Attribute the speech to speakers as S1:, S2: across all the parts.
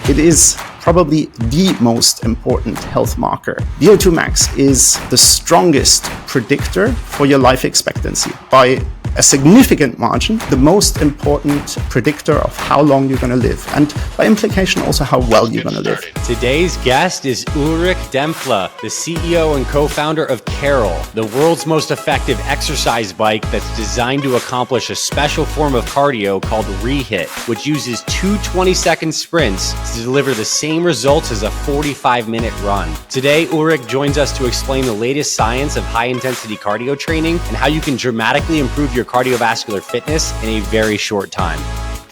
S1: It is probably the most important health marker. VO2 max is the strongest predictor for your life expectancy. By a significant margin, the most important predictor of how long you're going to live, and by implication also how well you're going to live.
S2: Today's guest is Ulrich Dempfle, the CEO and co-founder of Carol, the world's most effective exercise bike that's designed to accomplish a special form of cardio called REHIT, which uses two 20-second sprints to deliver the same results as a 45-minute run. Today, Ulrich joins us to explain the latest science of high-intensity cardio training and how you can dramatically improve your cardiovascular fitness in a very short time.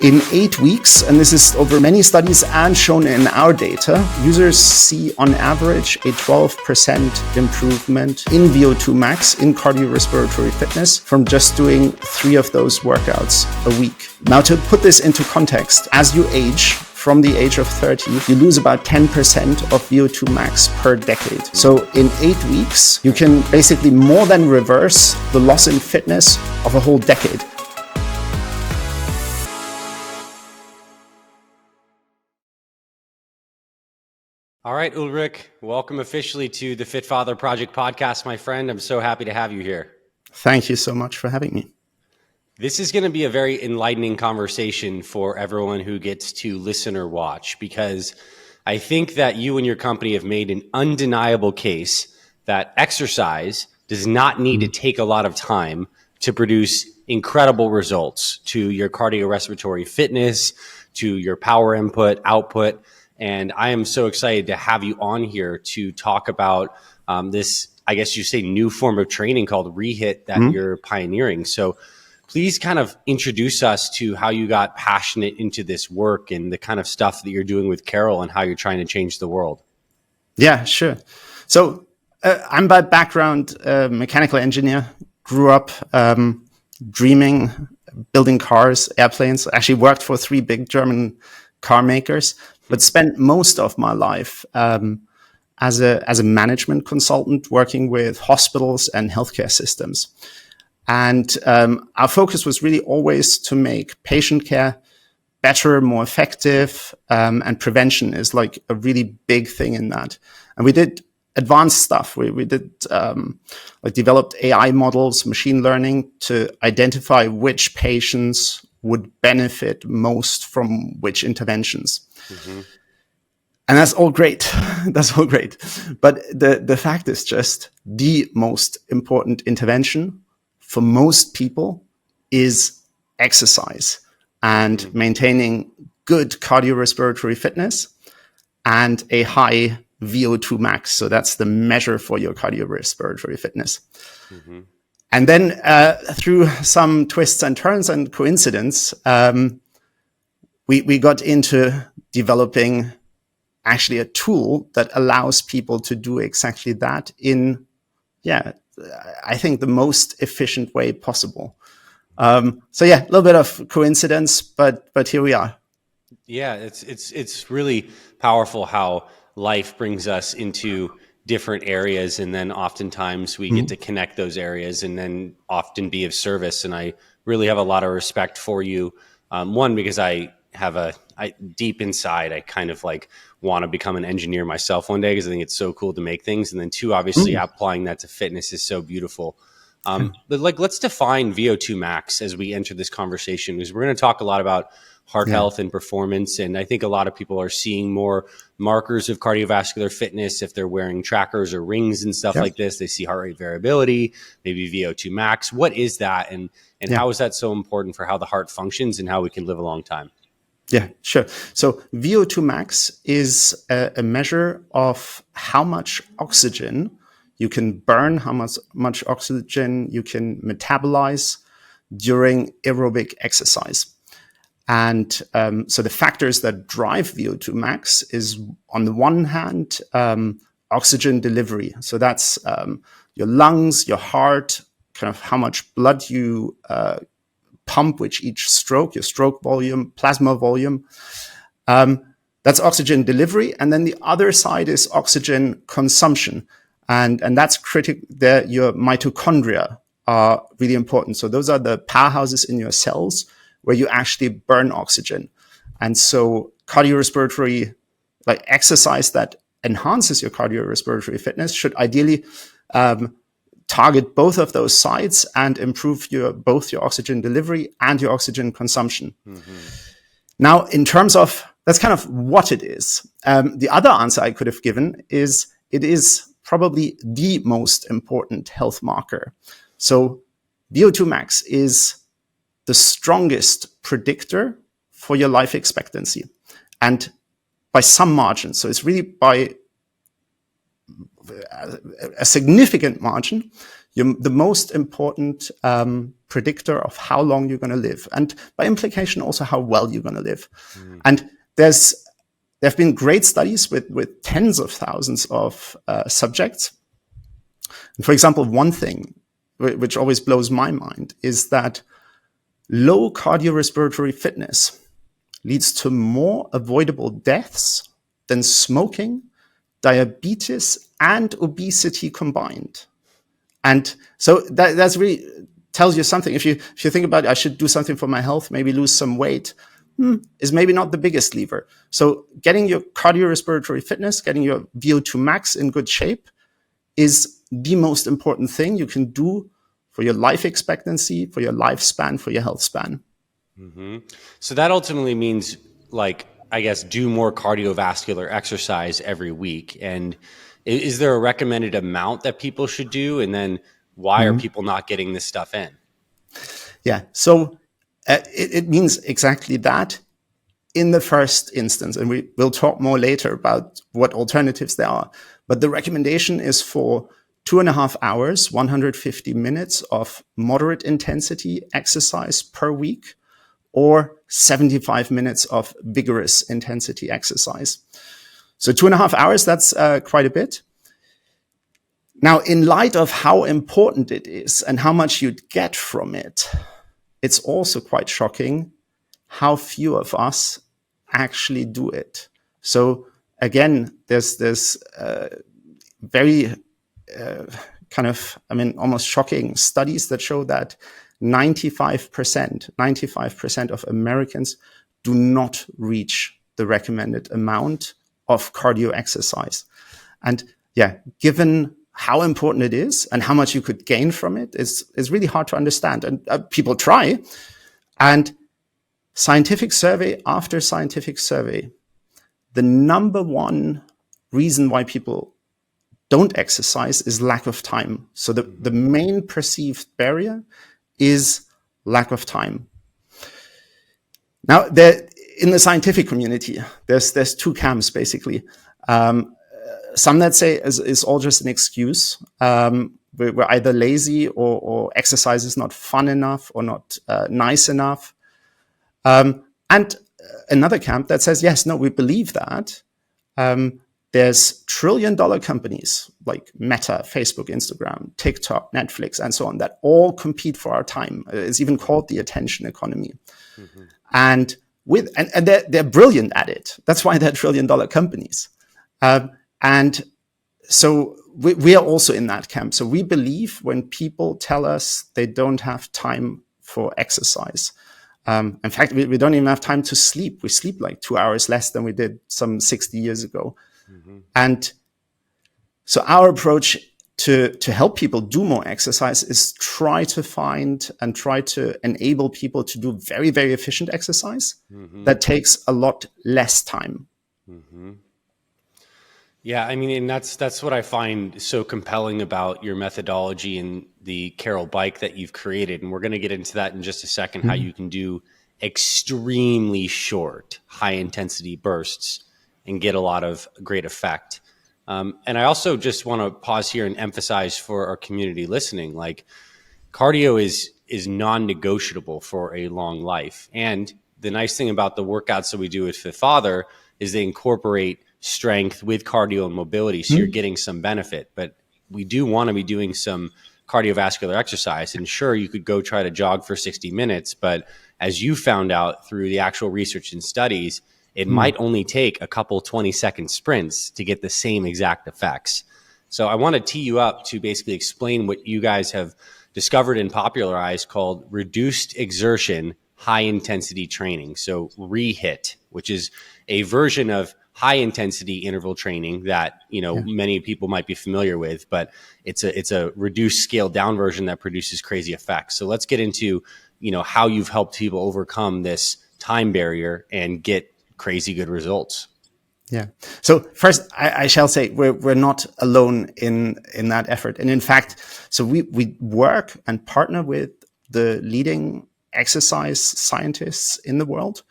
S1: In 8 weeks, and this is over many studies and shown in our data, users see on average a 12% improvement in VO2 max in cardiorespiratory fitness from just doing 3 of those workouts a week. Now, to put this into context, as you age, from the age of 30, you lose about 10% of VO2 max per decade. So in 8 weeks, you can basically more than reverse the loss in fitness of a whole decade.
S2: All right, Ulrich, welcome officially to the Fit Father Project podcast, my friend. I'm so happy to have you here.
S1: Thank you so much for having me.
S2: This is going to be a very enlightening conversation for everyone who gets to listen or watch, because I think that you and your company have made an undeniable case that exercise does not need to take a lot of time to produce incredible results to your cardiorespiratory fitness, to your power input, output. And I am so excited to have you on here to talk about this, I guess you say, new form of training called REHIT that you're pioneering. So please kind of introduce us to how you got passionate into this work and the kind of stuff that you're doing with Carol and how you're trying to change the world.
S1: Yeah, sure. So I'm by background a mechanical engineer, grew up dreaming, building cars, airplanes, actually worked for 3 big German car makers, but spent most of my life as a management consultant working with hospitals and healthcare systems. And our focus was really always to make patient care better, more effective, and prevention is like a really big thing in that. And we did advanced stuff. We did developed AI models, machine learning to identify which patients would benefit most from which interventions. Mm-hmm. And that's all great. That's all great. But the fact is just the most important intervention for most people is exercise and maintaining good cardiorespiratory fitness and a high VO2 max. So that's the measure for your cardiorespiratory fitness. Mm-hmm. And then through some twists and turns and coincidence, we got into developing actually a tool that allows people to do exactly that in, I think the most efficient way possible. So a little bit of coincidence, but here we are.
S2: Yeah, it's really powerful how life brings us into different areas, and then oftentimes we get to connect those areas and then often be of service. And I really have a lot of respect for you. One, because I deep inside, I kind of like want to become an engineer myself one day because I think it's so cool to make things. And then 2, obviously applying that to fitness is so beautiful. But let's define VO2 max as we enter this conversation, because we're going to talk a lot about heart health and performance. And I think a lot of people are seeing more markers of cardiovascular fitness if they're wearing trackers or rings and stuff like this. They see heart rate variability, maybe VO2 max. What is that? And how is that so important for how the heart functions and how we can live a long time?
S1: Yeah, sure. So VO2 max is a measure of how much oxygen you can burn, how much oxygen you can metabolize during aerobic exercise. And so the factors that drive VO2 max is, on the one hand, oxygen delivery. So that's your lungs, your heart, kind of how much blood you pump with each stroke, your stroke volume, plasma volume. That's oxygen delivery. And then the other side is oxygen consumption. And that's critical. Your mitochondria are really important. So those are the powerhouses in your cells where you actually burn oxygen. And so cardiorespiratory like exercise that enhances your cardiorespiratory fitness should ideally target both of those sides and improve both your oxygen delivery and your oxygen consumption. Now, in terms of, that's kind of what it is. The other answer I could have given is it is probably the most important health marker. So VO2 max is the strongest predictor for your life expectancy, and by some margin. So it's really by a significant margin, the most important predictor of how long you're going to live, and by implication also how well you're going to live. And there have been great studies with tens of thousands of subjects. And for example, one thing which always blows my mind is that low cardiorespiratory fitness leads to more avoidable deaths than smoking, diabetes, and obesity combined. And so that's really tells you something. If you think about it, I should do something for my health, maybe lose some weight, is maybe not the biggest lever. So getting your cardiorespiratory fitness, getting your VO2 max in good shape is the most important thing you can do for your life expectancy, for your lifespan, for your health span.
S2: So that ultimately means, like, I guess, do more cardiovascular exercise every week. And is there a recommended amount that people should do? And then why are people not getting this stuff in?
S1: Yeah, so it means exactly that in the first instance. And we'll talk more later about what alternatives there are. But the recommendation is for 2.5 hours, 150 minutes of moderate intensity exercise per week, or 75 minutes of vigorous intensity exercise. So 2.5 hours, that's quite a bit. Now, in light of how important it is and how much you'd get from it, it's also quite shocking how few of us actually do it. So again, there's very almost shocking studies that show that 95% of Americans do not reach the recommended amount of cardio exercise. And yeah, given how important it is and how much you could gain from it is really hard to understand. And people try. And scientific survey after scientific survey, the number one reason why people don't exercise is lack of time. So the main perceived barrier is lack of time. Now, in the scientific community, there's two camps basically. Some that say is all just an excuse. We're either lazy or exercise is not fun enough or not nice enough. And another camp that says, yes, no, we believe that. There's trillion-dollar companies like Meta, Facebook, Instagram, TikTok, Netflix, and so on that all compete for our time. It's even called the attention economy. And they're brilliant at it. That's why they're trillion-dollar companies. And so we are also in that camp. So we believe when people tell us they don't have time for exercise. In fact, we don't even have time to sleep. We sleep like 2 hours less than we did some 60 years ago. And so our approach to help people do more exercise is try to find and try to enable people to do very, very efficient exercise that takes a lot less time.
S2: Yeah, I mean, and that's what I find so compelling about your methodology and the Carol bike that you've created. And we're going to get into that in just a second, how you can do extremely short, high intensity bursts and get a lot of great effect. And I also just want to pause here and emphasize for our community listening, like, cardio is non-negotiable for a long life. And the nice thing about the workouts that we do with Fifth Father is they incorporate strength with cardio and mobility. So you're getting some benefit, but we do want to be doing some cardiovascular exercise. And sure, you could go try to jog for 60 minutes, but as you found out through the actual research and studies, it might only take a couple 20-second sprints to get the same exact effects. So I want to tee you up to basically explain what you guys have discovered and popularized called Reduced Exertion High Intensity Training. So REHIT, which is a version of high intensity interval training that, many people might be familiar with, but it's a reduced scaled down version that produces crazy effects. So let's get into, how you've helped people overcome this time barrier and get crazy good results.
S1: Yeah. So first, I shall say we're not alone in that effort. And in fact, so we work and partner with the leading exercise scientists in the world,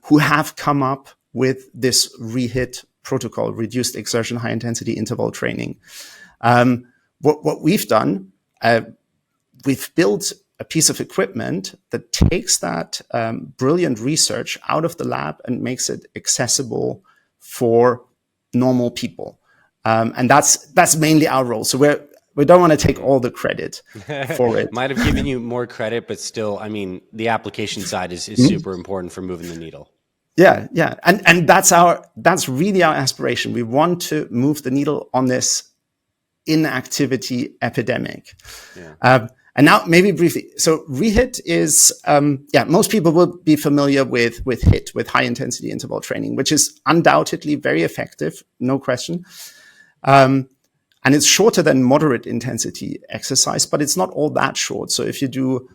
S1: who have come up with this REHIT protocol, Reduced Exertion High Intensity Interval Training. What we've done, we've built a piece of equipment that takes that brilliant research out of the lab and makes it accessible for normal people. And that's mainly our role. So we don't want to take all the credit for it.
S2: Might have given you more credit, but still, the application side is super important for moving the needle.
S1: Yeah. And that's really our aspiration. We want to move the needle on this inactivity epidemic. Yeah. And now maybe briefly. So REHIT is, most people will be familiar with HIIT, with high intensity interval training, which is undoubtedly very effective, no question. And it's shorter than moderate intensity exercise, but it's not all that short. So if you do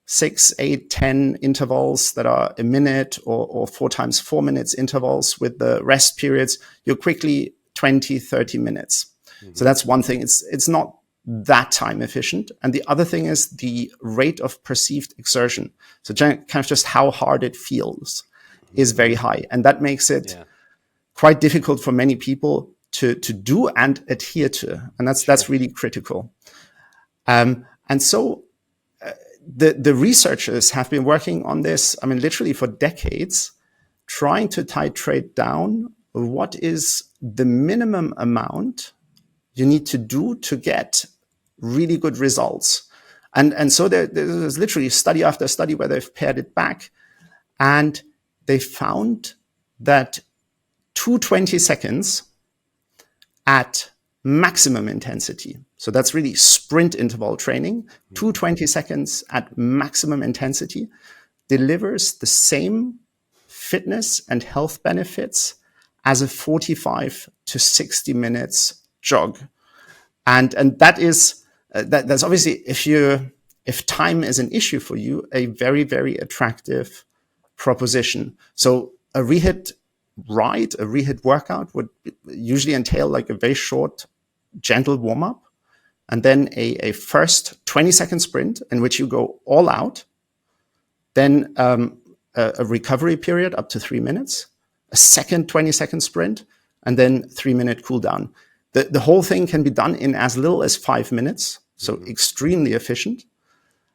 S1: 6, 8, 10 intervals that are a minute or 4 times 4 minutes intervals with the rest periods, you're quickly 20, 30 minutes. Mm-hmm. So that's one thing. It's not that time efficient. And the other thing is the rate of perceived exertion. So kind of just how hard it feels is very high. And that makes it quite difficult for many people to do and adhere to. And that's really critical. And so the researchers have been working on this, literally for decades, trying to titrate down what is the minimum amount you need to do to get really good results. And so there's literally study after study where they've paired it back, and they found that 220 seconds at maximum intensity. So that's really sprint interval training. 220 seconds at maximum intensity delivers the same fitness and health benefits as a 45 to 60 minutes jog. And that is, that's obviously, if time is an issue for you, a very, very attractive proposition. So a REHIT ride, a REHIT workout would usually entail like a very short, gentle warm-up, and then a first 20-second sprint in which you go all out, then a recovery period up to 3 minutes, a second 20-second sprint, and then 3-minute cool down. The whole thing can be done in as little as 5 minutes, so extremely efficient.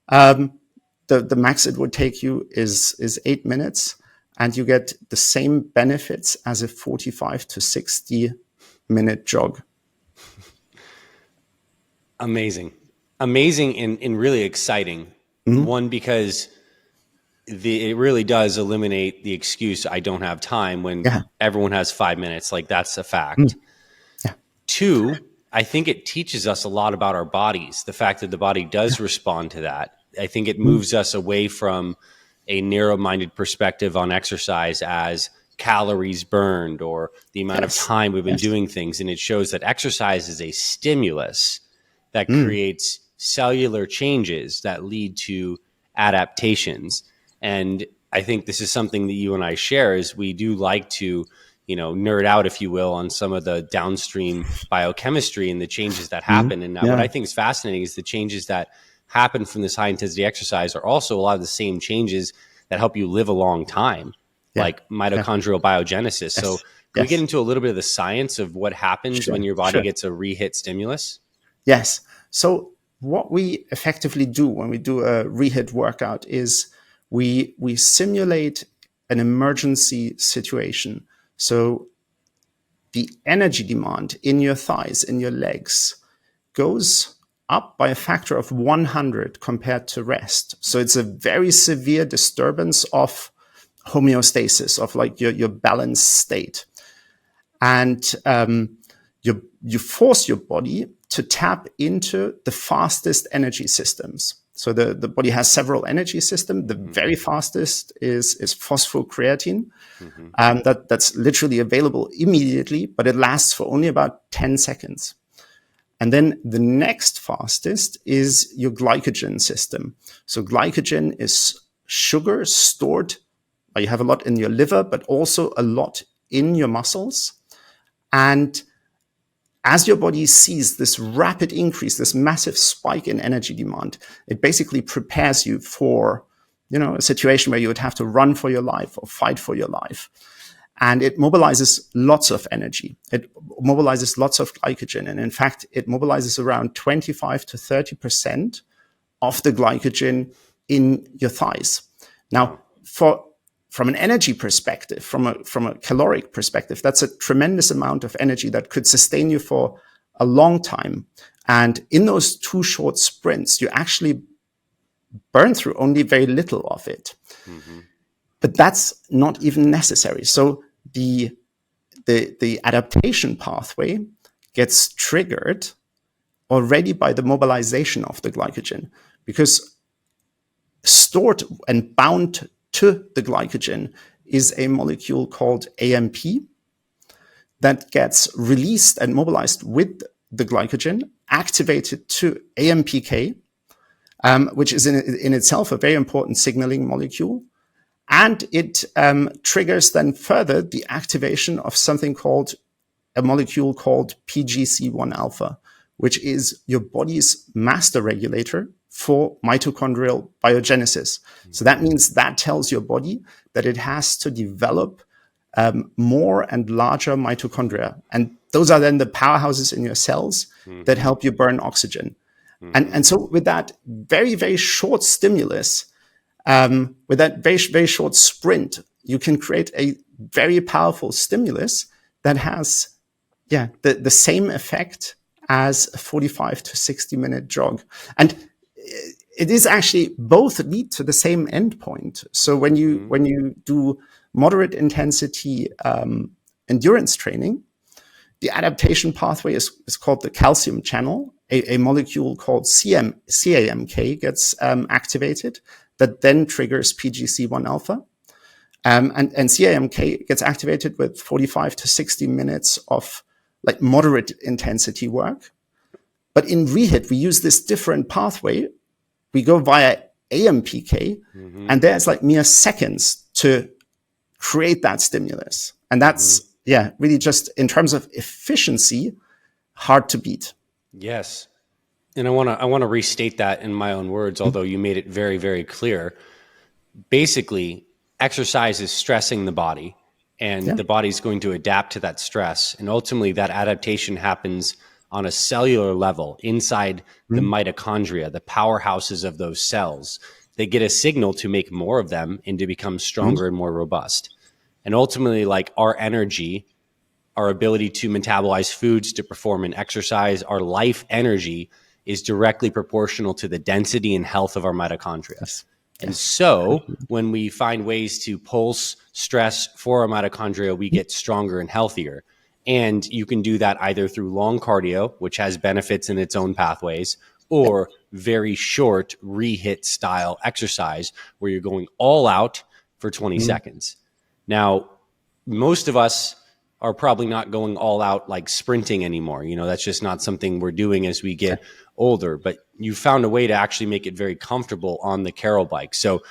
S1: The max it would take you is 8 minutes, and you get the same benefits as a 45 to 60 minute jog.
S2: Amazing and really exciting. Mm-hmm. One, because it really does eliminate the excuse, I don't have time, when everyone has 5 minutes. Like, that's a fact. Mm. Yeah. 2, I think it teaches us a lot about our bodies. The fact that the body does respond to that. I think it moves us away from a narrow-minded perspective on exercise as calories burned or the amount of time we've been doing things. And it shows that exercise is a stimulus that creates cellular changes that lead to adaptations. And I think this is something that you and I share, is we do like to, nerd out, if you will, on some of the downstream biochemistry and the changes that happen. And what I think is fascinating is the changes that happen from this high intensity exercise are also a lot of the same changes that help you live a long time, like mitochondrial biogenesis. Yes. So can we get into a little bit of the science of what happens when your body gets a REHIT stimulus?
S1: Yes. So what we effectively do when we do a REHIT workout is we simulate an emergency situation. So the energy demand in your thighs, in your legs, goes up by a factor of 100 compared to rest. So it's a very severe disturbance of homeostasis, of like your balanced state. And you force your body to tap into the fastest energy systems. So the body has several energy systems. The very fastest is phosphocreatine. That's literally available immediately, but it lasts for only about 10 seconds. And then the next fastest is your glycogen system. So glycogen is sugar stored, you have a lot in your liver, but also a lot in your muscles. And as your body sees this rapid increase, this massive spike in energy demand, it basically prepares you for, a situation where you would have to run for your life or fight for your life. And it mobilizes lots of energy. It mobilizes lots of glycogen. And in fact, it mobilizes around 25 to 30% of the glycogen in your thighs. Now, from an energy perspective, from a caloric perspective, that's a tremendous amount of energy that could sustain you for a long time. And in those 2 short sprints, you actually burn through only very little of it. But that's not even necessary. So the adaptation pathway gets triggered already by the mobilization of the glycogen, because stored and bound to the glycogen is a molecule called AMP that gets released and mobilized with the glycogen, activated to AMPK, which is in itself a very important signaling molecule. And it triggers then further the activation of something called a molecule called PGC1 alpha, which is your body's master regulator for mitochondrial biogenesis. So that means that tells your body that it has to develop more and larger mitochondria. And those are then the powerhouses in your cells that help you burn oxygen. And so with that very, very short stimulus, with that very, very short sprint, you can create a very powerful stimulus that has, the same effect as a 45 to 60-minute jog. And it is actually both lead to the same endpoint. So when you do moderate intensity endurance training, the adaptation pathway is called the calcium channel. A molecule called CAMK gets activated that then triggers PGC1 alpha. And CAMK gets activated with 45 to 60 minutes of like moderate intensity work. But in REHIT, we use this different pathway. We go via AMPK, and there's like mere seconds to create that stimulus. And that's, really just in terms of efficiency, hard to beat.
S2: Yes. And I want to restate that in my own words, although you made it very, very clear. Basically, exercise is stressing the body, and the body's going to adapt to that stress. And ultimately, that adaptation happens on a cellular level inside the mitochondria, the powerhouses of those cells. They get a signal to make more of them and to become stronger and more robust. And ultimately, like our energy, our ability to metabolize foods, to perform an exercise, our life energy is directly proportional to the density and health of our mitochondria. Yes. And so when we find ways to pulse stress for our mitochondria, we get stronger and healthier. And you can do that either through long cardio, which has benefits in its own pathways, or very short REHIT style exercise where you're going all out for 20 seconds. Now, most of us are probably not going all out like sprinting anymore. That's just not something we're doing as we get older, but you found a way to actually make it very comfortable on the Carol bike. So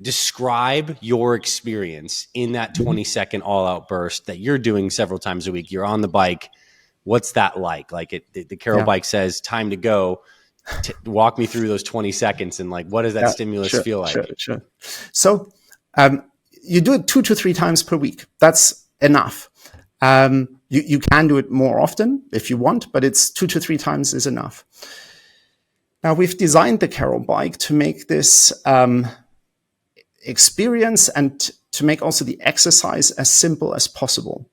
S2: describe your experience in that 20-second all-out burst that you're doing several times a week. You're on the bike. What's that like? The Carol bike says time to go. Walk me through those 20 seconds and what does that stimulus feel like?
S1: Sure. So you do it 2 to 3 times per week. That's enough. You can do it more often if you want, but it's 2 to 3 times is enough. Now, we've designed the Carol bike to make this experience and to make also the exercise as simple as possible.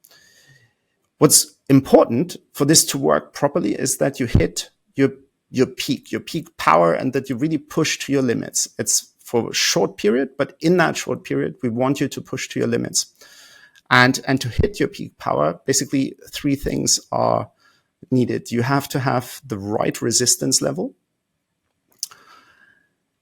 S1: What's important for this to work properly is that you hit your peak power, and that you really push to your limits. It's for a short period, but in that short period, we want you to push to your limits. And to hit your peak power, basically 3 things are needed. You have to have the right resistance level.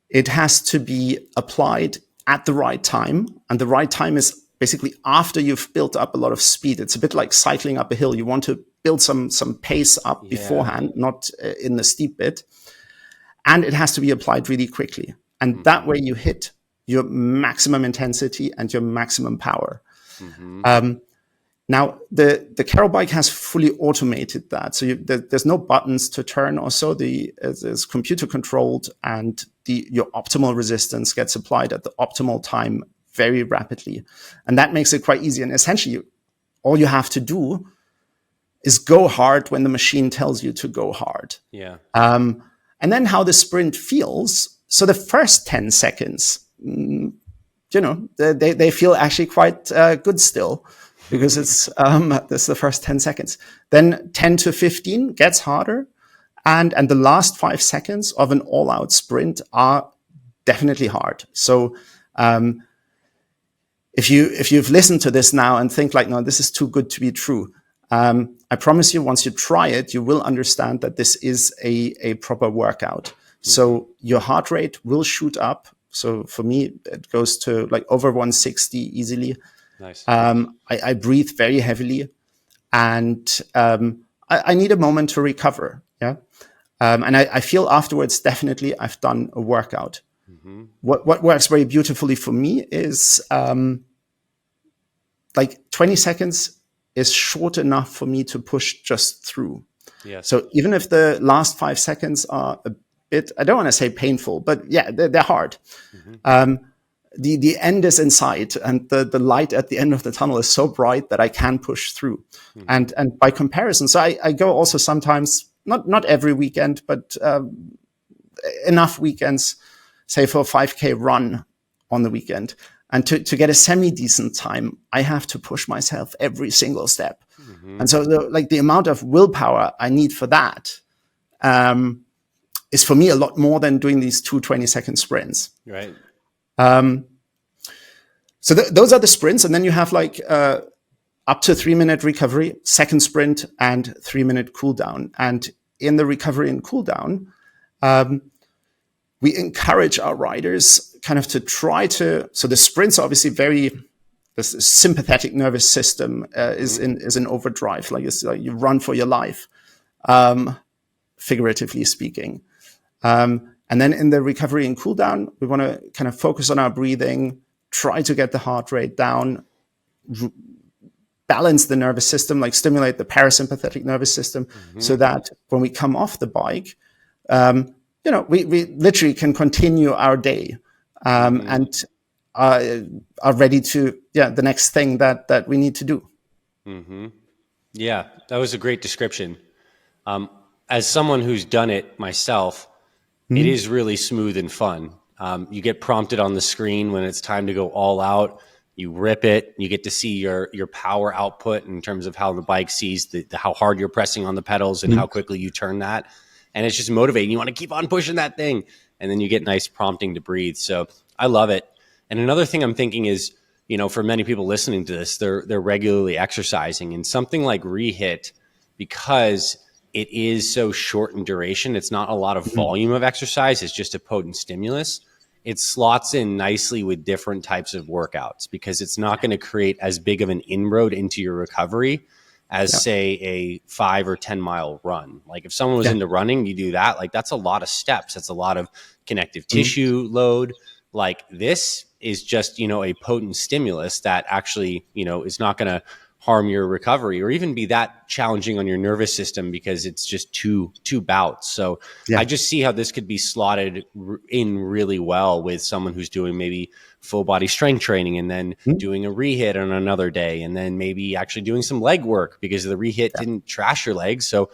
S1: It has to be applied at the right time. And the right time is basically after you've built up a lot of speed. It's a bit like cycling up a hill. You want to build some pace up beforehand, not in the steep bit. And it has to be applied really quickly. And that way you hit your maximum intensity and your maximum power. Now, the Carol bike has fully automated that. So there's no buttons to turn or so. It's computer controlled, and your optimal resistance gets applied at the optimal time very rapidly. And that makes it quite easy. And essentially, all you have to do is go hard when the machine tells you to go hard.
S2: Yeah.
S1: And then how the sprint feels. So the first 10 seconds, they feel actually quite good still, because it's this is the first 10 seconds. Then 10 to 15 gets harder. And the last 5 seconds of an all-out sprint are definitely hard. So if you've listened to this now and think like, no, this is too good to be true, I promise you, once you try it, you will understand that this is a proper workout. So your heart rate will shoot up. So for me, it goes to like over 160 easily.
S2: Nice.
S1: I breathe very heavily, and I need a moment to recover. Yeah. And I feel afterwards, definitely I've done a workout. What works very beautifully for me is like 20 seconds is short enough for me to push just through.
S2: Yes.
S1: So even if the last 5 seconds are a bit, I don't want to say painful, but yeah, they're hard. The end is in sight, and the light at the end of the tunnel is so bright that I can push through. And by comparison, so I go also sometimes, not every weekend, but enough weekends, say for a 5K run on the weekend. And to get a semi-decent time, I have to push myself every single step. And so the amount of willpower I need for that is for me a lot more than doing these 2 20-second sprints.
S2: Right.
S1: So those are the sprints. And then you have like up to 3-minute recovery, second sprint, and 3-minute cool down. And in the recovery and cool down, we encourage our riders kind of to try to, so the sprints are obviously the sympathetic nervous system is in overdrive. Like it's like you run for your life, figuratively speaking. And then in the recovery and cool down, we want to kind of focus on our breathing, try to get the heart rate down, balance the nervous system, like stimulate the parasympathetic nervous system, so that when we come off the bike, we literally can continue our day and are ready to, the next thing that we need to do.
S2: Yeah, that was a great description. As someone who's done it myself, it is really smooth and fun. You get prompted on the screen when it's time to go all out. You rip it. You get to see your power output in terms of how the bike sees how hard you're pressing on the pedals and how quickly you turn that. And it's just motivating. You want to keep on pushing that thing. And then you get nice prompting to breathe. So I love it. And another thing I'm thinking is, for many people listening to this, they're regularly exercising. And something like REHIT, because it is so short in duration, it's not a lot of volume of exercise. It's just a potent stimulus. It slots in nicely with different types of workouts, because it's not going to create as big of an inroad into your recovery as say a 5 or 10 mile run. Like if someone was into running, you do that, like that's a lot of steps. That's a lot of connective tissue load. Like this is just, a potent stimulus that actually, is not going to harm your recovery or even be that challenging on your nervous system, because it's just two bouts. So I just see how this could be slotted in really well with someone who's doing maybe full body strength training and then doing a REHIT on another day, and then maybe actually doing some leg work because the REHIT didn't trash your legs. So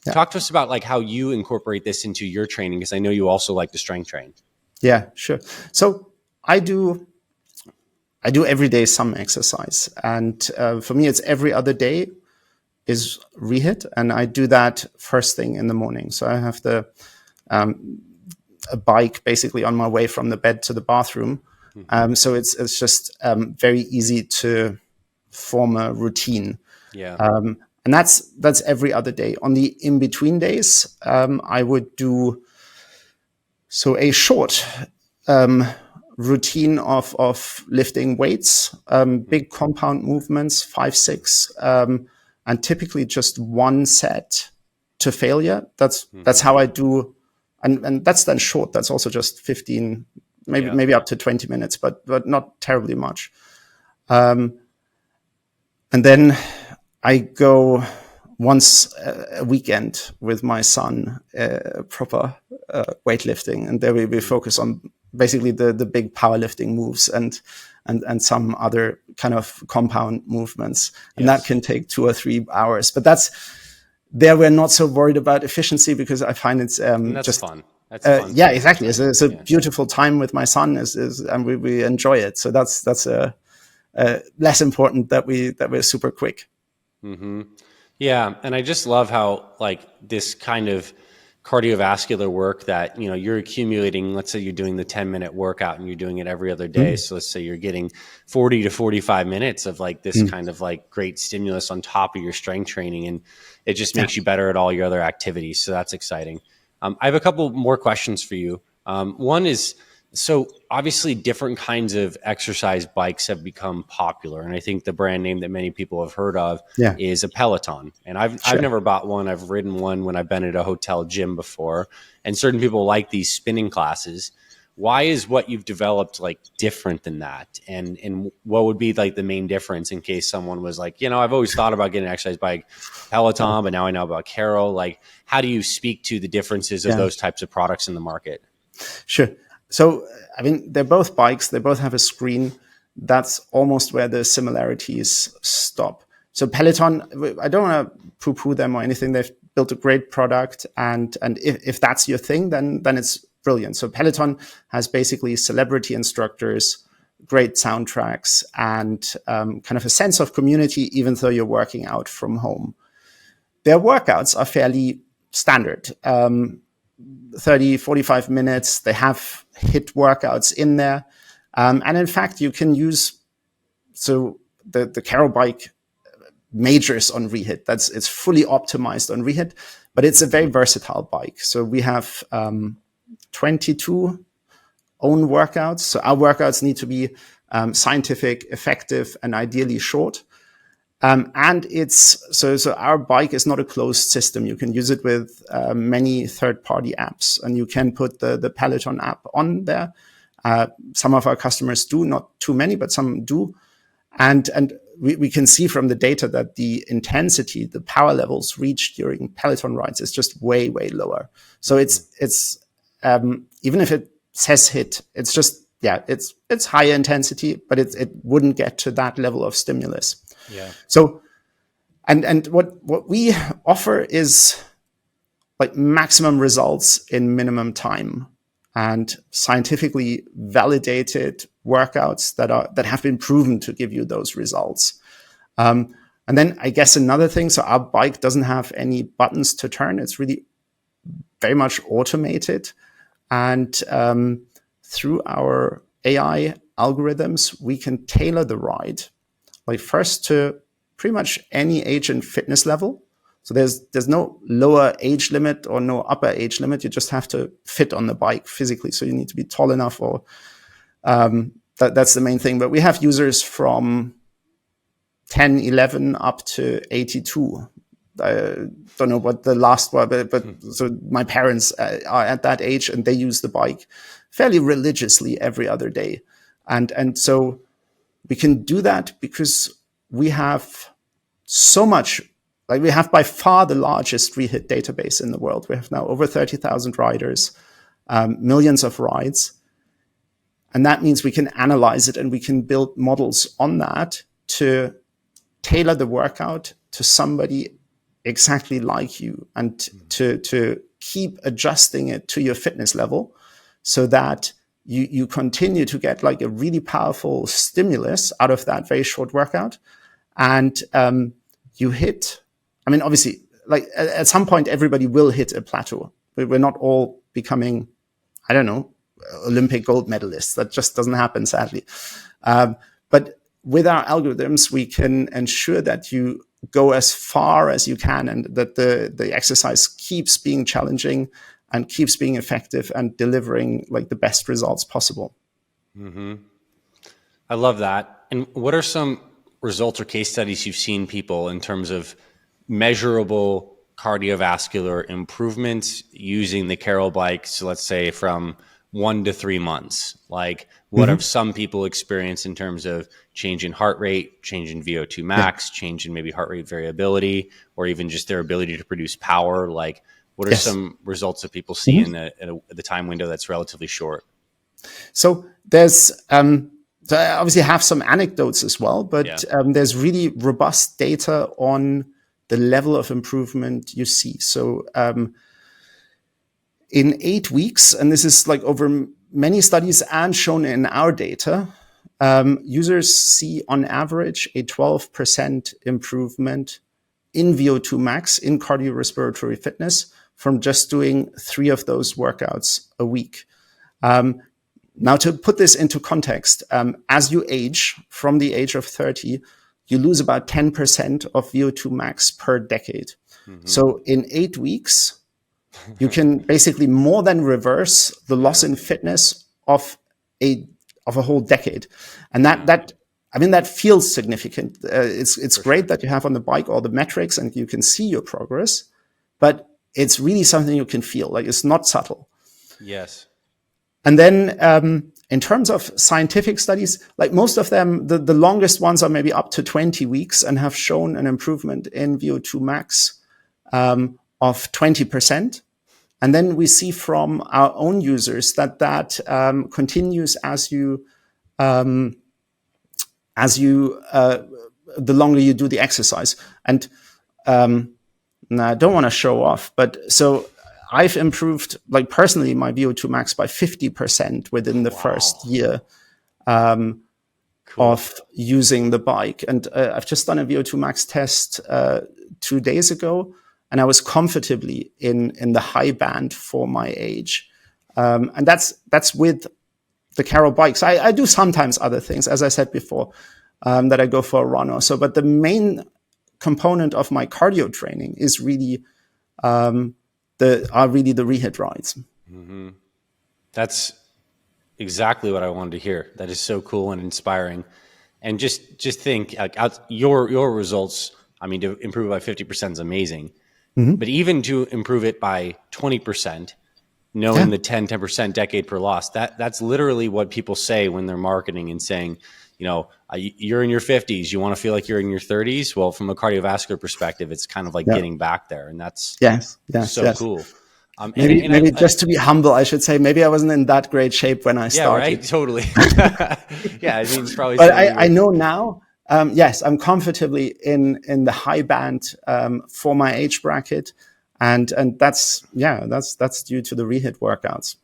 S2: talk to us about like how you incorporate this into your training, because I know you also like to strength train.
S1: Yeah, sure. So I do every day some exercise, and for me it's every other day is REHIT, and I do that first thing in the morning. So I have a bike basically on my way from the bed to the bathroom. So it's just very easy to form a routine. And that's every other day. On the in-between days, I would do a short routine of lifting weights, big compound movements, 5, 6, and typically just one set to failure. That's how I do, and that's then short. That's also just 15, maybe up to 20 minutes, but not terribly much. And then I go once a weekend with my son, proper weightlifting, and there we focus on basically the big powerlifting moves and some other kind of compound movements, and that can take 2 or 3 hours. But there we're not so worried about efficiency, because I find it's
S2: that's
S1: just
S2: fun. That's fun.
S1: Yeah, exactly. It's a beautiful time with my son, and we enjoy it. So that's less important that we're super quick.
S2: Mm-hmm. Yeah, and I just love how like this kind of cardiovascular work that, you know, you're accumulating. Let's say you're doing the 10-minute workout and you're doing it every other day. So let's say you're getting 40 to 45 minutes of like this kind of like great stimulus on top of your strength training, and it just makes you better at all your other activities. So that's exciting. I have a couple more questions for you. One is, so obviously different kinds of exercise bikes have become popular. And I think the brand name that many people have heard of is a Peloton. And I've never bought one. I've ridden one when I've been at a hotel gym before. And certain people like these spinning classes. Why is what you've developed like different than that? And what would be like the main difference, in case someone was like, you know, I've always thought about getting an exercise bike, Peloton, but now I know about Carol. Like, how do you speak to the differences of those types of products in the market?
S1: Sure. So, I mean, they're both bikes. They both have a screen. That's almost where the similarities stop. So Peloton, I don't want to poo-poo them or anything. They've built a great product. And if that's your thing, then it's brilliant. So Peloton has basically celebrity instructors, great soundtracks, and kind of a sense of community, even though you're working out from home. Their workouts are fairly standard. 30, 45 minutes. They have HIIT workouts in there. And in fact, you can use, so the Carol bike majors on REHIT. It's fully optimized on REHIT, but it's a very versatile bike. So we have 22 own workouts. So our workouts need to be scientific, effective, and ideally short. And it's so our bike is not a closed system. You can use it with many third-party apps, and you can put the Peloton app on there. Some of our customers do, not too many, but some do. And we can see from the data that the intensity, the power levels reached during Peloton rides is just way, way lower. So it's even if it says HIIT, it's just, it's higher intensity, but it wouldn't get to that level of stimulus.
S2: Yeah.
S1: So, and what we offer is like maximum results in minimum time, and scientifically validated workouts that have been proven to give you those results. And then I guess another thing, so our bike doesn't have any buttons to turn. It's really very much automated. And through our AI algorithms, we can tailor the ride, like first to pretty much any age and fitness level. So there's no lower age limit or no upper age limit. You just have to fit on the bike physically. So you need to be tall enough, or that's the main thing. But we have users from 10, 11 up to 82. I don't know what the last one, but so my parents are at that age, and they use the bike fairly religiously every other day. And so we can do that because we have so much, like we have by far the largest REHIT database in the world. We have now over 30,000 riders, millions of rides. And that means we can analyze it, and we can build models on that to tailor the workout to somebody exactly like you, and to keep adjusting it to your fitness level, so that you continue to get like a really powerful stimulus out of that very short workout. And you hit, I mean, obviously, like at some point, everybody will hit a plateau. We're not all becoming, I don't know, Olympic gold medalists. That just doesn't happen, sadly. But with our algorithms, we can ensure that you go as far as you can, and that the exercise keeps being challenging, and keeps being effective and delivering like the best results possible.
S2: I love that. And what are some results or case studies you've seen people in terms of measurable cardiovascular improvements using the Carol bike? So let's say from 1 to 3 months, like what have some people experienced in terms of change in heart rate, change in VO2 max, change in maybe heart rate variability, or even just their ability to produce power? Like what are some results that people see in the time window that's relatively short?
S1: So there's, so I obviously have some anecdotes as well, but there's really robust data on the level of improvement you see. So in 8 weeks, and this is like over many studies and shown in our data, users see on average a 12% improvement in VO2 max in cardiorespiratory fitness from just doing 3 of those workouts a week. Now, to put this into context, as you age, from the age of 30, you lose about 10% of VO2 max per decade. So in 8 weeks, you can basically more than reverse the loss in fitness of a whole decade. And that feels significant. It's great that you have on the bike all the metrics and you can see your progress, but it's really something you can feel. Like, it's not subtle.
S2: Yes.
S1: And then in terms of scientific studies, like most of them, the longest ones are maybe up to 20 weeks and have shown an improvement in VO2 max of 20%. And then we see from our own users that continues as you the longer you do the exercise. And I don't want to show off, but so I've improved, like personally, my VO2 max by 50% within the first year of using the bike. And I've just done a VO2 max test 2 days ago, and I was comfortably in the high band for my age. And that's with the Carol bikes. I do sometimes other things, as I said before, that I go for a run or so. But the main component of my cardio training is really the REHIT rides.
S2: That's exactly what I wanted to hear. That is so cool and inspiring. And just think, like, your results, I mean, to improve by 50% is amazing. But even to improve it by 20%, knowing the 10% decade per loss, that's literally what people say when they're marketing and saying, you know, you're in your 50s, you want to feel like you're in your 30s. Well, from a cardiovascular perspective, it's kind of like getting back there. And that's so cool.
S1: Maybe just to be humble, I should say, maybe I wasn't in that great shape when I started.
S2: Yeah, right. Totally. Yeah, I mean, it's probably.
S1: But I know now. Yes, I'm comfortably in the high band for my age bracket, and that's due to the REHIT workouts.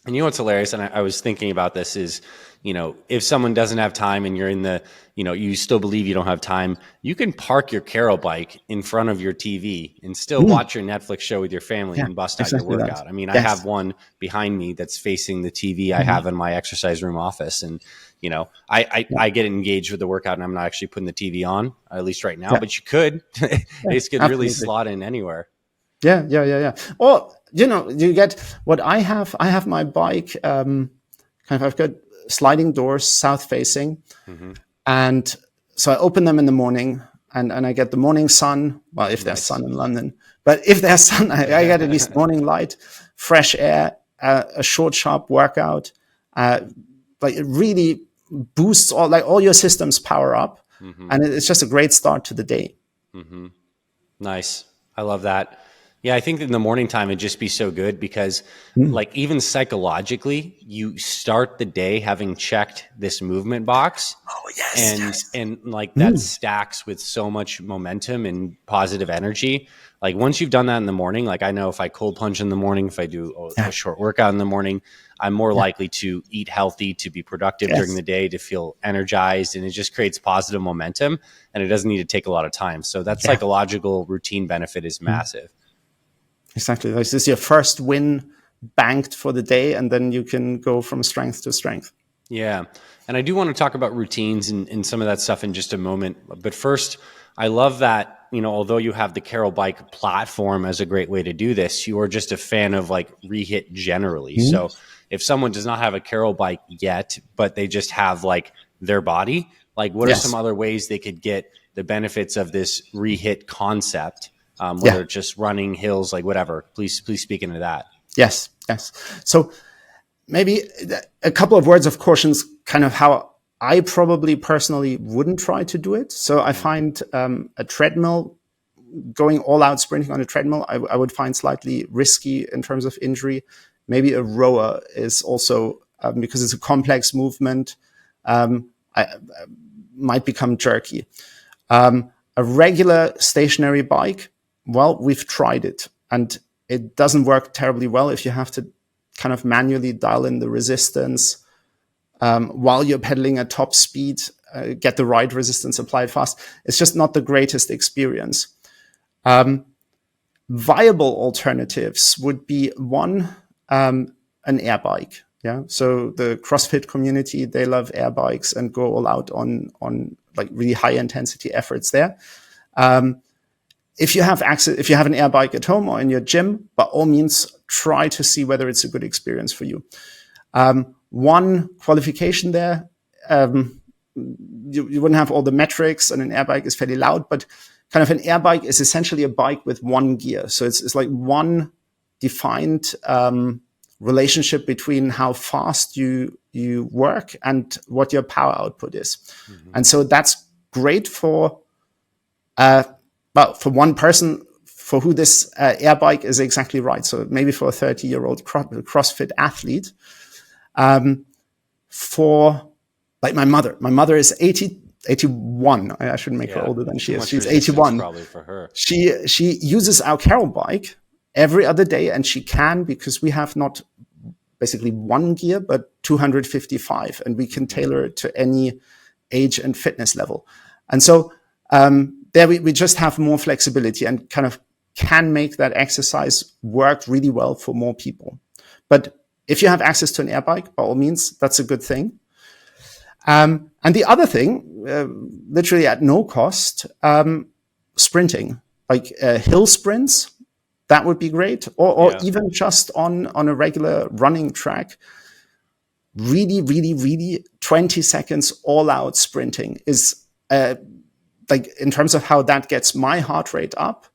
S2: And you know what's hilarious? And I was thinking about this is, you know, if someone doesn't have time and you're in the, you know, you still believe you don't have time, you can park your Carol bike in front of your TV and still watch your Netflix show with your family and bust out your workout. I mean, I have one behind me that's facing the TV I have in my exercise room office. And, you know, I get engaged with the workout and I'm not actually putting the TV on, at least right now, but you could. This could really slot in anywhere.
S1: Yeah. Or, you know, you get what I have. I have my bike, I've got sliding doors, south facing. And so I open them in the morning and I get the morning sun. Well, if there's sun in London, but if there's sun, I get at least morning light, fresh air, a short, sharp workout. Like, it really boosts all your systems power up. And it's just a great start to the day.
S2: Nice. I love that. Yeah, I think in the morning time, it'd just be so good because like even psychologically, you start the day having checked this movement box.
S1: Oh, yes.
S2: And like that stacks with so much momentum and positive energy. Like once you've done that in the morning, like I know if I cold plunge in the morning, if I do a short workout in the morning, I'm more likely to eat healthy, to be productive during the day, to feel energized. And it just creates positive momentum and it doesn't need to take a lot of time. So that psychological routine benefit is massive.
S1: Exactly. This is your first win banked for the day, and then you can go from strength to strength.
S2: Yeah. And I do want to talk about routines and some of that stuff in just a moment. But first, I love that although you have the Carol bike platform as a great way to do this, you are just a fan of like REHIT generally.
S1: Mm-hmm.
S2: So if someone does not have a Carol bike yet, but they just have like their body, like what are some other ways they could get the benefits of this REHIT concept, whether it's just running, hills, like whatever? Please speak into that. Yes.
S1: So maybe a couple of words of cautions, kind of how I probably personally wouldn't try to do it. So I find a treadmill, going all out sprinting on a treadmill, I would find slightly risky in terms of injury. Maybe a rower is also, because it's a complex movement, I might become jerky. A regular stationary bike, well, we've tried it and it doesn't work terribly well if you have to kind of manually dial in the resistance while you're pedaling at top speed, get the right resistance applied fast. It's just not the greatest experience. Viable alternatives would be one, an air bike. Yeah. So the CrossFit community, they love air bikes and go all out on like really high intensity efforts there. If you have access, if you have an air bike at home or in your gym, by all means, try to see whether it's a good experience for you. One qualification there, you wouldn't have all the metrics, and an air bike is fairly loud, but kind of an air bike is essentially a bike with one gear. So it's like one defined relationship between how fast you work and what your power output is. Mm-hmm. And so that's great for one person for who this air bike is exactly right. So maybe for a 30-year-old CrossFit athlete. For like my mother is 81. I shouldn't make her older than she is. She's 81.
S2: Probably for her.
S1: She uses our Carol bike every other day, and she can, because we have not basically one gear, but 255, and we can tailor it to any age and fitness level. And so there we just have more flexibility and kind of can make that exercise work really well for more people. But if you have access to an air bike, by all means, that's a good thing. And the other thing, literally at no cost, sprinting, like hill sprints, that would be great. Or even just on a regular running track, really 20 seconds all out sprinting is like, in terms of how that gets my heart rate up,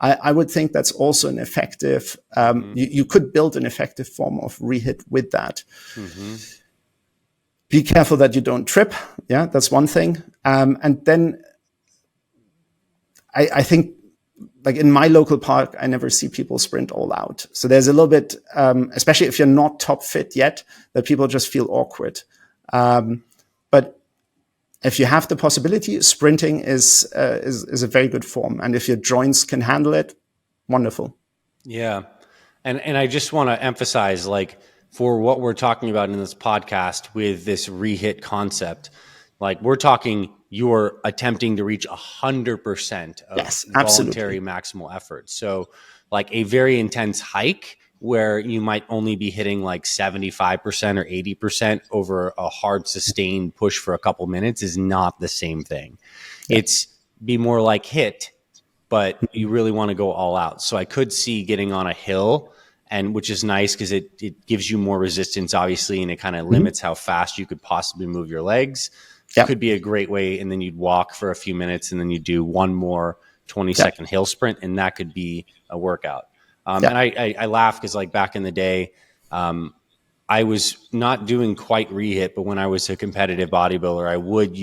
S1: I would think that's also an effective, you could build an effective form of REHIT with that. Mm-hmm. Be careful that you don't trip. Yeah, that's one thing. And then I think, like in my local park, I never see people sprint all out. So there's a little bit, especially if you're not top fit yet, that people just feel awkward. But if you have the possibility, sprinting is a very good form. And if your joints can handle it, wonderful.
S2: Yeah. And I just want to emphasize, like, for what we're talking about in this podcast with this REHIT concept, like, we're talking, you're attempting to reach 100% of voluntary maximal effort. So like a very intense hike where you might only be hitting like 75% or 80% over a hard sustained push for a couple minutes is not the same thing. Yeah. It's be more like HIIT, but you really want to go all out. So I could see getting on a hill, and which is nice because it gives you more resistance, obviously, and it kind of limits how fast you could possibly move your legs. Yep. Could be a great way. And then you'd walk for a few minutes, and then you do one more 20-second hill sprint, and that could be a workout. And I laugh because, like, back in the day, I was not doing quite REHIT, but when I was a competitive bodybuilder, I would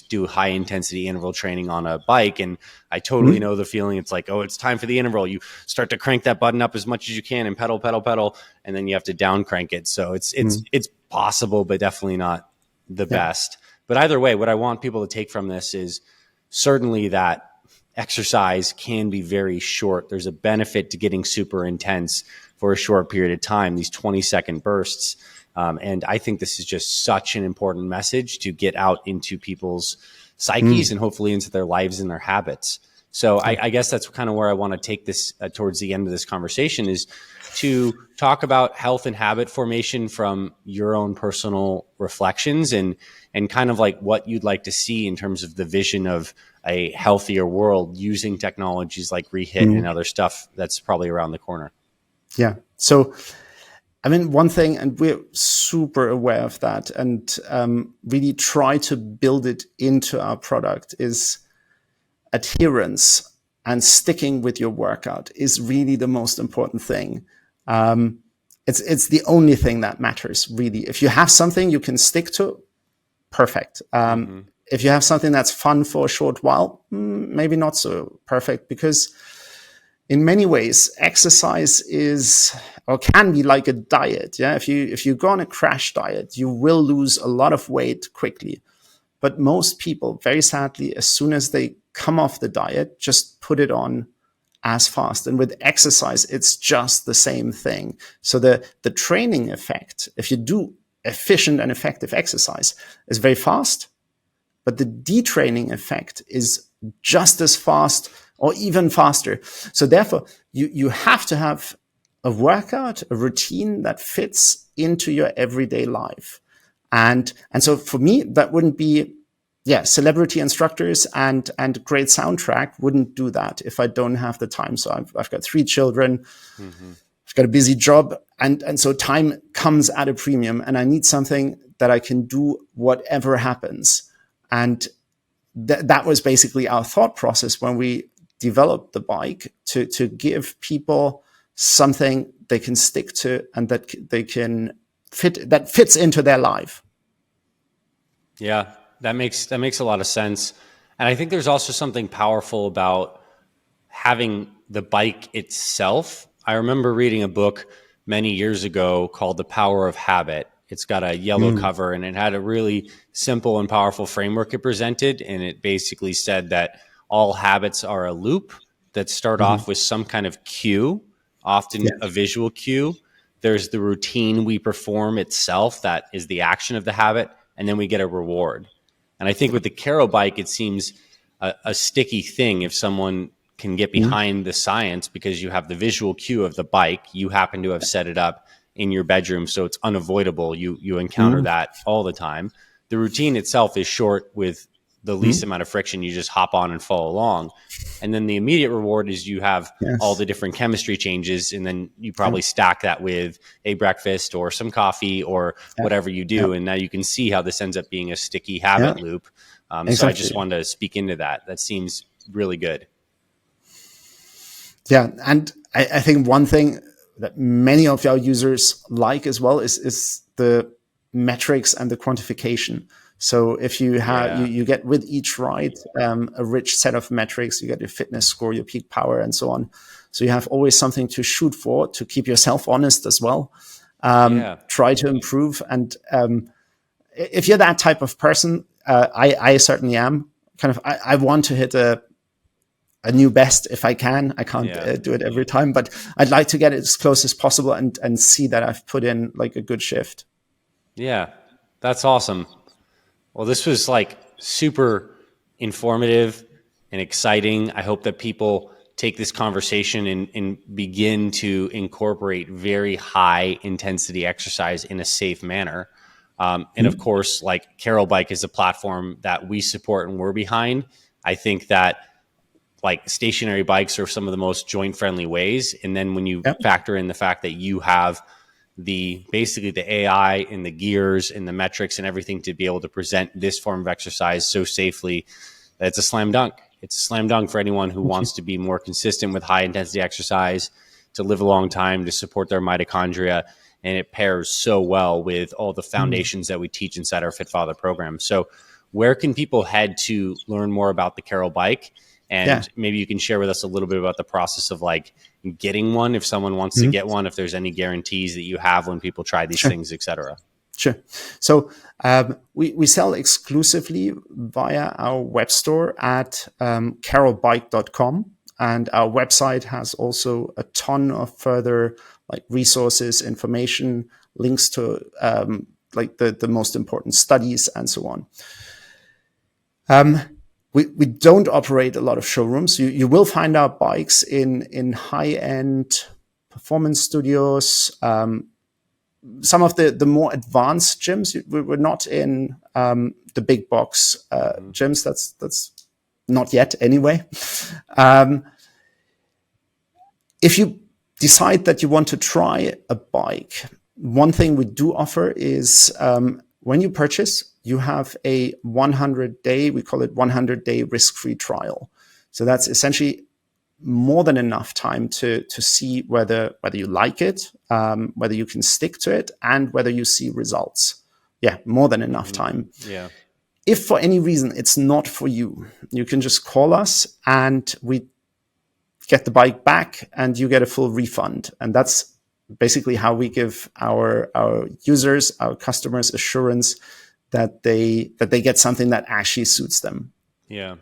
S2: do high intensity interval training on a bike. And I totally know the feeling. It's like, oh, it's time for the interval. You start to crank that button up as much as you can and pedal, and then you have to down crank it. So it's possible, but definitely not the best. But either way, what I want people to take from this is certainly that exercise can be very short. There's a benefit to getting super intense for a short period of time, these 20-second bursts. And I think this is just such an important message to get out into people's psyches and hopefully into their lives and their habits. So I guess that's kind of where I want to take this towards the end of this conversation, is to talk about health and habit formation from your own personal reflections and kind of like what you'd like to see in terms of the vision of a healthier world using technologies like REHIT and other stuff that's probably around the corner.
S1: Yeah. So, I mean, one thing, and we're super aware of that, and really try to build it into our product, is adherence and sticking with your workout is really the most important thing. It's the only thing that matters, really. If you have something you can stick to, perfect. If you have something that's fun for a short while, maybe not so perfect, because in many ways, exercise is or can be like a diet. Yeah, if you go on a crash diet, you will lose a lot of weight quickly. But most people, very sadly, as soon as they come off the diet, just put it on as fast. And with exercise, it's just the same thing. So the training effect, if you do efficient and effective exercise, is very fast, but the detraining effect is just as fast or even faster. So therefore, you have to have a workout, a routine that fits into your everyday life. And so for me, that wouldn't be, celebrity instructors and great soundtrack wouldn't do that if I don't have the time. So I've got 3 children, I've got a busy job, and so time comes at a premium, and I need something that I can do whatever happens. And that was basically our thought process when we developed the bike, to give people something they can stick to and that they can that fits into their life.
S2: Yeah, that makes a lot of sense. And I think there's also something powerful about having the bike itself. I remember reading a book many years ago called The Power of Habit. It's got a yellow cover, and it had a really simple and powerful framework it presented. And it basically said that all habits are a loop that start off with some kind of cue, often a visual cue. There's the routine we perform itself, that is the action of the habit, and then we get a reward. And I think with the Caro bike, it seems a sticky thing if someone can get behind the science, because you have the visual cue of the bike. You happen to have set it up in your bedroom, so it's unavoidable. You encounter that all the time. The routine itself is short with the least amount of friction. You just hop on and follow along. And then the immediate reward is you have all the different chemistry changes, and then you probably stack that with a breakfast or some coffee or whatever you do. And now you can see how this ends up being a sticky habit loop. Exactly. So I just wanted to speak into that. That seems really good.
S1: Yeah. And I think one thing that many of our users like as well is the metrics and the quantification. So if you have, you get with each ride a rich set of metrics. You get your fitness score, your peak power, and so on. So you have always something to shoot for, to keep yourself honest as well. Try to improve. And if you're that type of person, I certainly am. I want to hit a new best if I can. I can't do it every time, but I'd like to get it as close as possible and see that I've put in like a good shift. Yeah,
S2: that's awesome. Well, this was like super informative and exciting. I hope that people take this conversation and begin to incorporate very high intensity exercise in a safe manner. And of course, like Caro Bike is a platform that we support and we're behind. I think that like stationary bikes are some of the most joint friendly ways. And then when you factor in the fact that you have basically the AI and the gears and the metrics and everything to be able to present this form of exercise so safely, it's a slam dunk. It's a slam dunk for anyone who wants to be more consistent with high intensity exercise, to live a long time, to support their mitochondria. And it pairs so well with all the foundations that we teach inside our Fit Father program. So where can people head to learn more about the Caro Bike? And maybe you can share with us a little bit about the process of like getting one, if someone wants to get one, if there's any guarantees that you have when people try these things, et cetera.
S1: Sure. So we sell exclusively via our web store at carobike.com. And our website has also a ton of further like resources, information, links to like the most important studies and so on. We don't operate a lot of showrooms. You will find our bikes in high-end performance studios, some of the more advanced gyms. We're not in the big box gyms. That's not yet anyway. If you decide that you want to try a bike, one thing we do offer is when you purchase, you have a 100-day, we call it 100-day risk-free trial. So that's essentially more than enough time to see whether you like it, whether you can stick to it, and whether you see results. Yeah, more than enough time.
S2: Yeah.
S1: If for any reason it's not for you, you can just call us and we get the bike back and you get a full refund. And that's basically how we give our users, our customers, assurance that they get something that actually suits them.
S2: Yeah.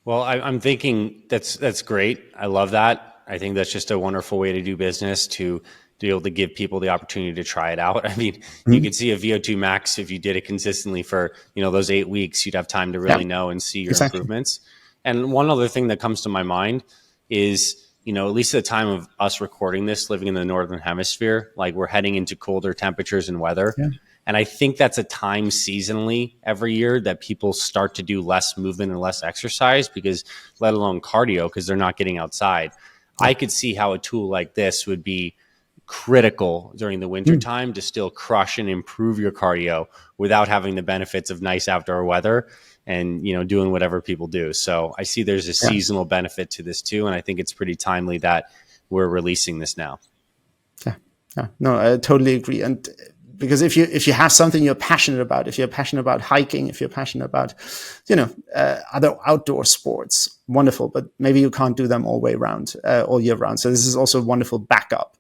S2: Well, I'm thinking that's great. I love that. I think that's just a wonderful way to do business, to be able to give people the opportunity to try it out. I mean, you could see a VO2 max if you did it consistently for, those 8 weeks, you'd have time to really know and see your improvements. And one other thing that comes to my mind is, at least at the time of us recording this, living in the Northern Hemisphere, like we're heading into colder temperatures and weather. Yeah. And I think that's a time seasonally every year that people start to do less movement and less exercise, because let alone cardio, because they're not getting outside. I could see how a tool like this would be critical during the winter time to still crush and improve your cardio without having the benefits of nice outdoor weather and, doing whatever people do. So I see there's a seasonal benefit to this too. And I think it's pretty timely that we're releasing this now.
S1: Yeah. No, I totally agree. And because if you have something you're passionate about, if you're passionate about hiking, if you're passionate about, other outdoor sports, wonderful. But maybe you can't do them all year round. So this is also a wonderful backup.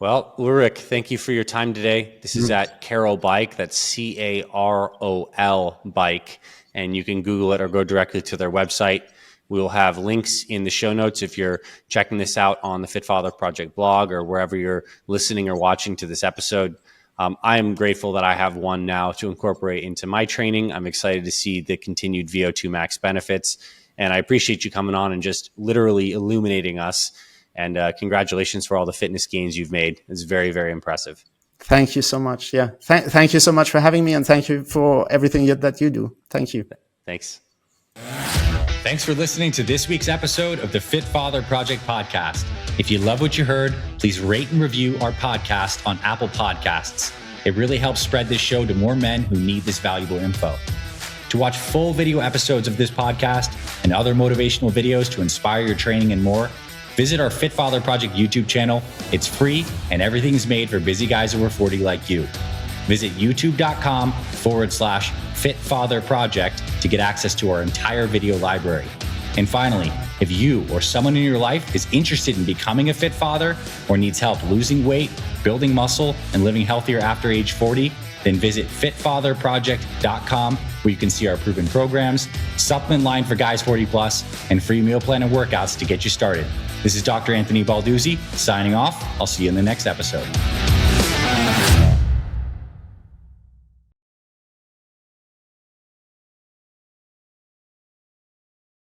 S2: Well, Ulrich, thank you for your time today. This is at Carol Bike. That's CAROL Bike. And you can Google it or go directly to their website. We will have links in the show notes if you're checking this out on the Fit Father Project blog or wherever you're listening or watching to this episode. I am grateful that I have one now to incorporate into my training. I'm excited to see the continued VO2 max benefits. And I appreciate you coming on and just literally illuminating us. And congratulations for all the fitness gains you've made. It's very, very impressive.
S1: Thank you so much. Yeah. Thank you so much for having me. And thank you for everything that you do. Thank you.
S2: Thanks.
S3: Thanks for listening to this week's episode of the Fit Father Project podcast. If you love what you heard, please rate and review our podcast on Apple Podcasts. It really helps spread this show to more men who need this valuable info. To watch full video episodes of this podcast and other motivational videos to inspire your training and more, visit our Fit Father Project YouTube channel. It's free and everything is made for busy guys over 40 like you. Visit youtube.com/Fit Father Project to get access to our entire video library. And finally, if you or someone in your life is interested in becoming a fit father or needs help losing weight, building muscle, and living healthier after age 40, then visit fitfatherproject.com, where you can see our proven programs, supplement line for guys 40 plus, and free meal plan and workouts to get you started. This is Dr. Anthony Balduzzi signing off. I'll see you in the next episode.